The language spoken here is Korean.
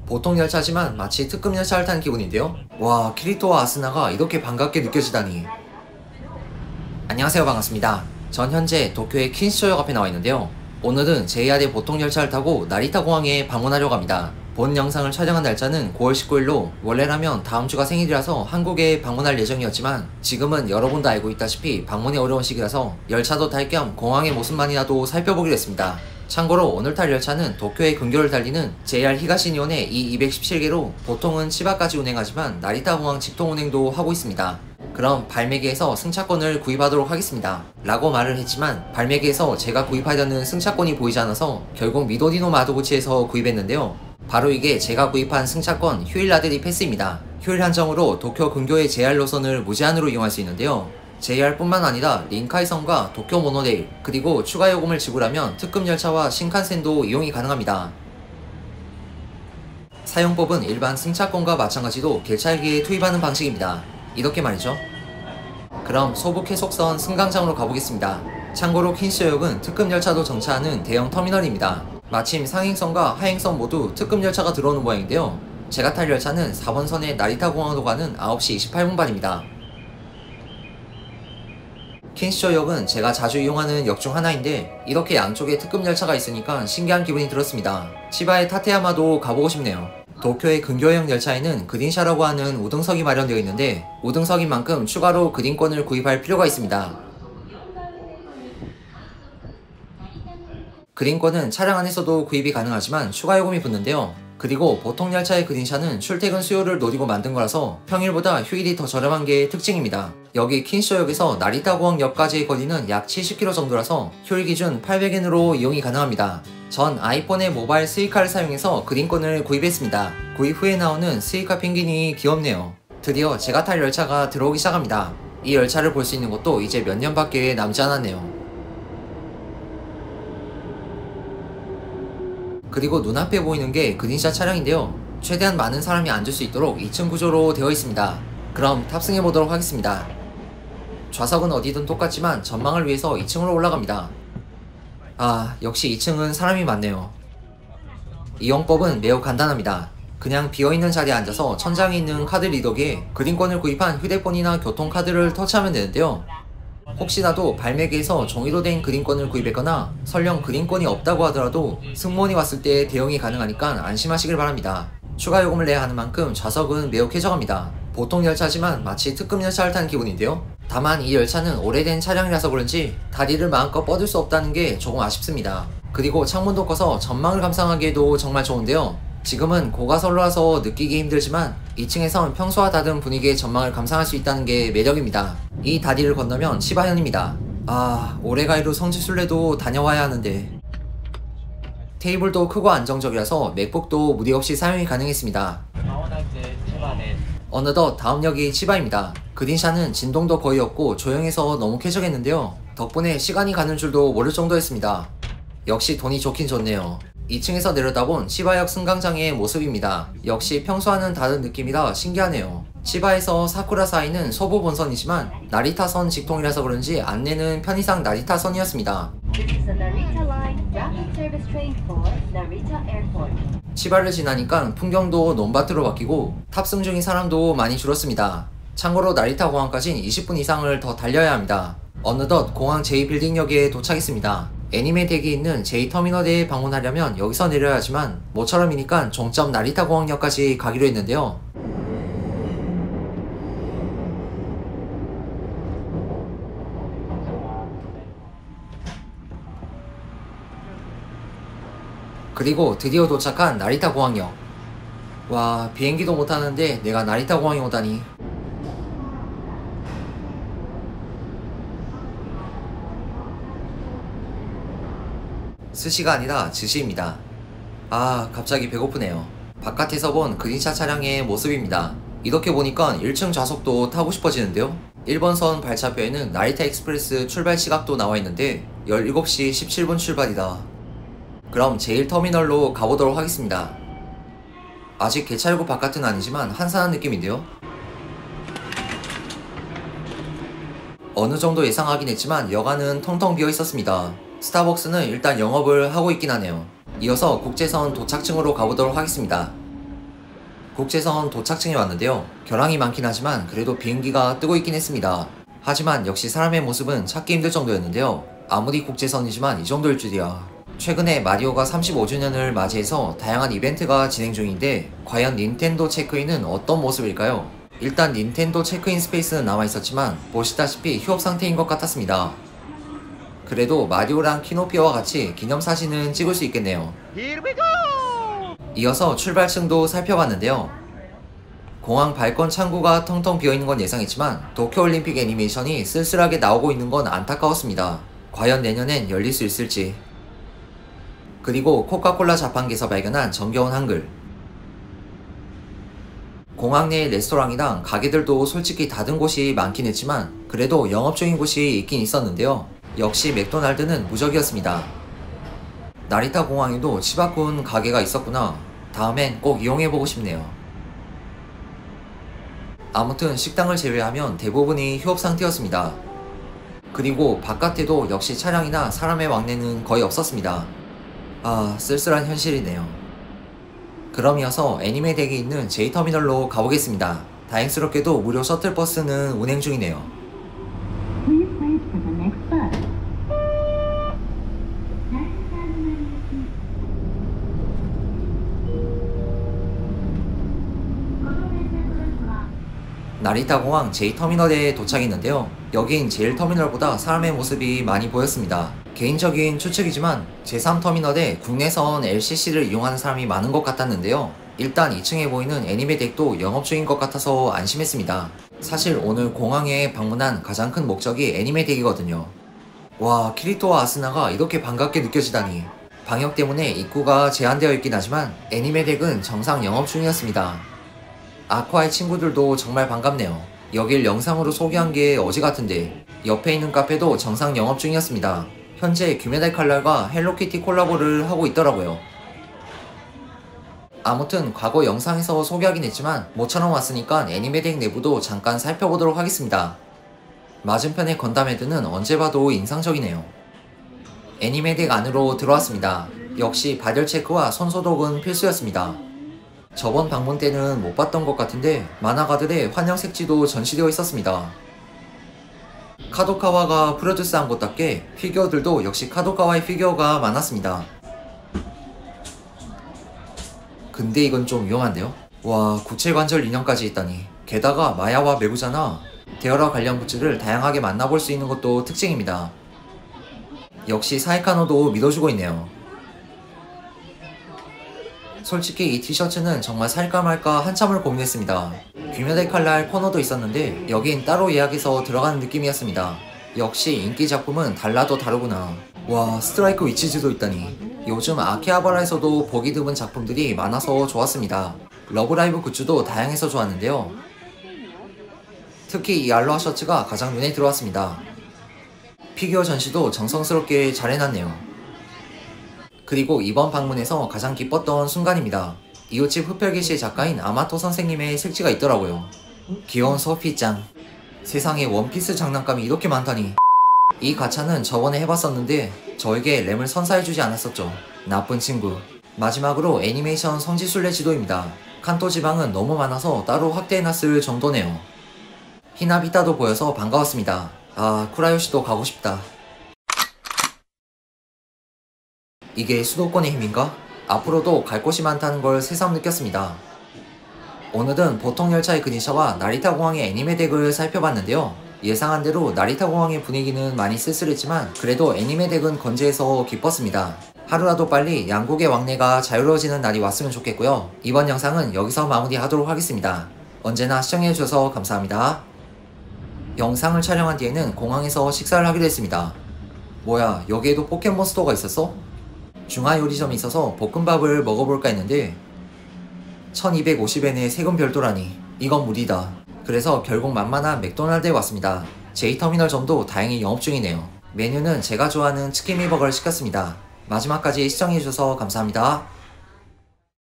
보통 열차지만 마치 특급 열차를 탄 기분인데요. 와, 키리토와 아스나가 이렇게 반갑게 느껴지다니. 안녕하세요, 반갑습니다. 전 현재 도쿄의 킨시조역 앞에 나와 있는데요. 오늘은 JR의 보통 열차를 타고 나리타 공항에 방문하려고 합니다. 본 영상을 촬영한 날짜는 9월 19일로 원래라면 다음 주가 생일이라서 한국에 방문할 예정이었지만 지금은 여러분도 알고 있다시피 방문이 어려운 시기라서 열차도 탈 겸 공항의 모습만이라도 살펴보기로 했습니다. 참고로 오늘 탈 열차는 도쿄의 근교를 달리는 JR 히가시니온의 E217개로 보통은 치바까지 운행하지만 나리타 공항 직통 운행도 하고 있습니다. 그럼 발매기에서 승차권을 구입하도록 하겠습니다. 라고 말을 했지만 발매기에서 제가 구입하려는 승차권이 보이지 않아서 결국 미도리노 마도구치에서 구입했는데요. 바로 이게 제가 구입한 승차권 휴일 나들이 패스입니다. 휴일 한정으로 도쿄 근교의 JR 노선을 무제한으로 이용할 수 있는데요. JR뿐만 아니라 린카이선과 도쿄 모노레일, 그리고 추가 요금을 지불하면 특급 열차와 신칸센도 이용이 가능합니다. 사용법은 일반 승차권과 마찬가지로 개찰기에 투입하는 방식입니다. 이렇게 말이죠. 그럼 소북 해속선 승강장으로 가보겠습니다. 참고로 킨시조역은 특급 열차도 정차하는 대형 터미널입니다. 마침 상행선과 하행선 모두 특급 열차가 들어오는 모양인데요. 제가 탈 열차는 4번선의 나리타 공항으로 가는 9시 28분발입니다. 킨시조역은 제가 자주 이용하는 역 중 하나인데 이렇게 양쪽에 특급 열차가 있으니까 신기한 기분이 들었습니다. 치바의 타테야마도 가보고 싶네요. 도쿄의 근교형 열차에는 그린샤라고 하는 우등석이 마련되어 있는데 우등석인 만큼 추가로 그린권을 구입할 필요가 있습니다. 그린권은 차량 안에서도 구입이 가능하지만 추가 요금이 붙는데요. 그리고 보통 열차의 그린샤는 출퇴근 수요를 노리고 만든 거라서 평일보다 휴일이 더 저렴한 게 특징입니다. 여기 킨시조역에서 나리타 공항역까지의 거리는 약 70km 정도라서 휴일 기준 800엔으로 이용이 가능합니다. 전 아이폰의 모바일 스이카를 사용해서 그린권을 구입했습니다. 구입 후에 나오는 스이카 펭귄이 귀엽네요. 드디어 제가 탈 열차가 들어오기 시작합니다. 이 열차를 볼 수 있는 것도 이제 몇 년밖에 남지 않았네요. 그리고 눈앞에 보이는 게 그린샤 차량인데요. 최대한 많은 사람이 앉을 수 있도록 2층 구조로 되어 있습니다. 그럼 탑승해 보도록 하겠습니다. 좌석은 어디든 똑같지만 전망을 위해서 2층으로 올라갑니다. 아, 역시 2층은 사람이 많네요. 이용법은 매우 간단합니다. 그냥 비어있는 자리에 앉아서 천장에 있는 카드 리더기에 그린권을 구입한 휴대폰이나 교통카드를 터치하면 되는데요. 혹시라도 발매기에서 종이로 된 그린권을 구입했거나 설령 그린권이 없다고 하더라도 승무원이 왔을 때 대응이 가능하니까 안심하시길 바랍니다. 추가 요금을 내야 하는 만큼 좌석은 매우 쾌적합니다. 보통 열차지만 마치 특급 열차를 탄 기분인데요. 다만 이 열차는 오래된 차량이라서 그런지 다리를 마음껏 뻗을 수 없다는 게 조금 아쉽습니다. 그리고 창문도 커서 전망을 감상하기에도 정말 좋은데요. 지금은 고가선로라서 느끼기 힘들지만 2층에선 평소와 다른 분위기의 전망을 감상할 수 있다는 게 매력입니다. 이 다리를 건너면 치바현입니다. 아, 올해가이로 성지순례도 다녀와야 하는데. 테이블도 크고 안정적이라서 맥북도 무리 없이 사용이 가능했습니다. 어느덧 다음 역이 치바입니다. 그린샤는 진동도 거의 없고 조용해서 너무 쾌적했는데요. 덕분에 시간이 가는 줄도 모를 정도였습니다. 역시 돈이 좋긴 좋네요. 2층에서 내려다본 치바역 승강장의 모습입니다. 역시 평소와는 다른 느낌이라 신기하네요. 치바에서 사쿠라사이는 서부 본선이지만 나리타선 직통이라서 그런지 안내는 편의상 나리타선이었습니다. 치바를 지나니까 풍경도 논밭으로 바뀌고 탑승 중인 사람도 많이 줄었습니다. 참고로 나리타 공항까진 20분 이상을 더 달려야 합니다. 어느덧 공항 제2빌딩역에 도착했습니다. 애니메 덱이 있는 J터미널에 방문하려면 여기서 내려야 하지만 모처럼이니까 종점 나리타 공항역까지 가기로 했는데요. 그리고 드디어 도착한 나리타 공항역. 와, 비행기도 못하는데 내가 나리타 공항에 오다니. 스시가 아니라 즈시입니다. 아, 갑자기 배고프네요. 바깥에서 본 그린샤 차량의 모습입니다. 이렇게 보니까 1층 좌석도 타고 싶어지는데요. 1번선 발차표에는 나리타 익스프레스 출발 시각도 나와 있는데 17시 17분 출발이다. 그럼 제1터미널로 가보도록 하겠습니다. 아직 개찰구 바깥은 아니지만 한산한 느낌인데요. 어느 정도 예상하긴 했지만 여간은 텅텅 비어 있었습니다. 스타벅스는 일단 영업을 하고 있긴 하네요. 이어서 국제선 도착층으로 가보도록 하겠습니다. 국제선 도착층에 왔는데요. 결항이 많긴 하지만 그래도 비행기가 뜨고 있긴 했습니다. 하지만 역시 사람의 모습은 찾기 힘들 정도였는데요. 아무리 국제선이지만 이 정도일 줄이야. 최근에 마리오가 35주년을 맞이해서 다양한 이벤트가 진행 중인데 과연 닌텐도 체크인은 어떤 모습일까요? 일단 닌텐도 체크인 스페이스는 남아있었지만 보시다시피 휴업 상태인 것 같았습니다. 그래도 마리오랑 키노피어와 같이 기념사진은 찍을 수 있겠네요. 이어서 출발층도 살펴봤는데요. 공항 발권 창구가 텅텅 비어있는 건 예상했지만 도쿄올림픽 애니메이션이 쓸쓸하게 나오고 있는 건 안타까웠습니다. 과연 내년엔 열릴 수 있을지. 그리고 코카콜라 자판기에서 발견한 정겨운 한글. 공항 내 레스토랑이랑 가게들도 솔직히 닫은 곳이 많긴 했지만 그래도 영업 중인 곳이 있긴 있었는데요. 역시 맥도날드는 무적이었습니다. 나리타 공항에도 치바군 가게가 있었구나. 다음엔 꼭 이용해보고 싶네요. 아무튼 식당을 제외하면 대부분이 휴업 상태였습니다. 그리고 바깥에도 역시 차량이나 사람의 왕래는 거의 없었습니다. 아, 쓸쓸한 현실이네요. 그럼 이어서 애니메 덱이 있는 J터미널로 가보겠습니다. 다행스럽게도 무료 셔틀버스는 운행 중이네요. 나리타 공항 J터미널에 도착했는데요. 여긴 J터미널보다 사람의 모습이 많이 보였습니다. 개인적인 추측이지만 제3터미널에 국내선 LCC를 이용하는 사람이 많은 것 같았는데요. 일단 2층에 보이는 애니메 덱도 영업 중인 것 같아서 안심했습니다. 사실 오늘 공항에 방문한 가장 큰 목적이 애니메 덱이거든요. 와, 키리토와 아스나가 이렇게 반갑게 느껴지다니. 방역 때문에 입구가 제한되어 있긴 하지만 애니메 덱은 정상 영업 중이었습니다. 아쿠아의 친구들도 정말 반갑네요. 여길 영상으로 소개한 게 어제 같은데 옆에 있는 카페도 정상 영업 중이었습니다. 현재 귀메달 칼날과 헬로키티 콜라보를 하고 있더라고요. 아무튼 과거 영상에서 소개하긴 했지만 모처럼 왔으니까 애니메 덱 내부도 잠깐 살펴보도록 하겠습니다. 맞은편의 건담 헤드는 언제 봐도 인상적이네요. 애니메 덱 안으로 들어왔습니다. 역시 발열 체크와 손 소독은 필수였습니다. 저번 방문 때는 못 봤던 것 같은데 만화가들의 환영 색지도 전시되어 있었습니다. 카도카와가 프로듀스한 것답게 피규어들도 역시 카도카와의 피규어가 많았습니다. 근데 이건 좀 위험한데요? 와, 구체관절 인형까지 있다니. 게다가 마야와 메구잖아. 대열화 관련 굿즈를 다양하게 만나볼 수 있는 것도 특징입니다. 역시 사이카노도 믿어주고 있네요. 솔직히 이 티셔츠는 정말 살까 말까 한참을 고민했습니다. 귀메달 칼날 코너도 있었는데 여긴 따로 예약해서 들어가는 느낌이었습니다. 역시 인기 작품은 달라도 다르구나. 와, 스트라이크 위치즈도 있다니. 요즘 아키하바라에서도 보기 드문 작품들이 많아서 좋았습니다. 러브라이브 굿즈도 다양해서 좋았는데요. 특히 이 알로하 셔츠가 가장 눈에 들어왔습니다. 피규어 전시도 정성스럽게 잘 해놨네요. 그리고 이번 방문에서 가장 기뻤던 순간입니다. 이웃집 흡혈귀시의 작가인 아마토 선생님의 색지가 있더라고요. 귀여운 소피짱. 세상에 원피스 장난감이 이렇게 많다니. 이 가차는 저번에 해봤었는데 저에게 램을 선사해주지 않았었죠. 나쁜 친구. 마지막으로 애니메이션 성지순례 지도입니다. 칸토 지방은 너무 많아서 따로 확대해놨을 정도네요. 히나비타도 보여서 반가웠습니다. 아, 쿠라요시도 가고 싶다. 이게 수도권의 힘인가? 앞으로도 갈 곳이 많다는 걸 새삼 느꼈습니다. 오늘은 보통 열차의 그니샤와 나리타 공항의 애니메 덱을 살펴봤는데요. 예상한 대로 나리타 공항의 분위기는 많이 쓸쓸했지만 그래도 애니메 덱은 건재해서 기뻤습니다. 하루라도 빨리 양국의 왕래가 자유로워지는 날이 왔으면 좋겠고요. 이번 영상은 여기서 마무리하도록 하겠습니다. 언제나 시청해주셔서 감사합니다. 영상을 촬영한 뒤에는 공항에서 식사를 하기로 했습니다. 뭐야, 여기에도 포켓몬 스토어가 있었어? 중화요리점이 있어서 볶음밥을 먹어볼까 했는데 1250엔에 세금 별도라니. 이건 무리다. 그래서 결국 만만한 맥도날드에 왔습니다. J터미널점도 다행히 영업 중이네요. 메뉴는 제가 좋아하는 치킨미버거를 시켰습니다. 마지막까지 시청해주셔서 감사합니다.